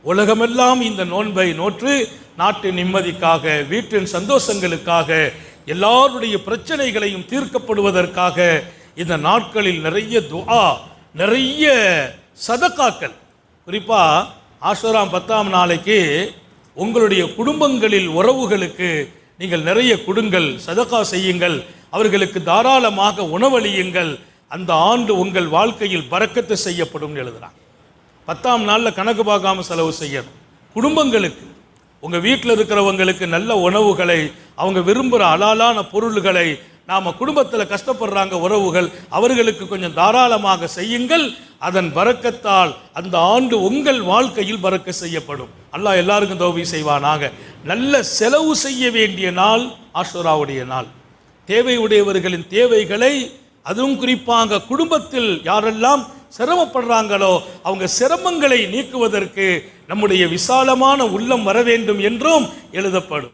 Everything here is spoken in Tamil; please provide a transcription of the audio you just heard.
உலகமெல்லாம் இந்த நோன்பை நோற்று நாட்டின் நிம்மதிக்காக, வீட்டின் சந்தோஷங்களுக்காக, எல்லாருடைய பிரச்சனைகளையும் தீர்க்கப்படுவதற்காக இந்த நாட்களில் நிறைய துஆ, நிறைய சதகாக்கள், குறிப்பா ஆஷுராம் 10ஆம் நாளைக்கு உங்களுடைய குடும்பங்களில் உறவுகளுக்கு நீங்கள் நிறைய கொடுங்கள், சதகா செய்யுங்கள், அவர்களுக்கு தாராளமாக உணவளியுங்கள். அந்த ஆண்டு உங்கள் வாழ்க்கையில் பரக்கத்து செய்யப்படும் எழுதுறாங்க. 10ஆம் நாளில் கணக்கு பார்க்காம செலவு செய்யணும். குடும்பங்களுக்கு, உங்கள் வீட்டில் இருக்கிறவங்களுக்கு நல்ல உணவுகளை, அவங்க விரும்புகிற அலாலான பொருள்களை, நாம் குடும்பத்தில் கஷ்டப்படுறாங்க உறவுகள், அவர்களுக்கு கொஞ்சம் தாராளமாக செய்யுங்கள். அதன் பரக்கத்தால் அந்த ஆண்டு உங்கள் வாழ்க்கையில் பரக்க செய்யப்படும். அல்லாஹ் எல்லாருக்கும் தௌஃபீக் செய்வானாக. நல்ல செலவு செய்ய வேண்டிய நாள் ஆஷுராவுடைய நாள். தேவையுடையவர்களின் தேவைகளை, அதுவும் குறிப்பாக குடும்பத்தில் யாரெல்லாம் சிரமப்படுறாங்களோ அவங்க சிரமங்களை நீக்குவதற்கு நம்முடைய விசாலமான உள்ளம் வர வேண்டும் என்றும் எழுதப்படும்.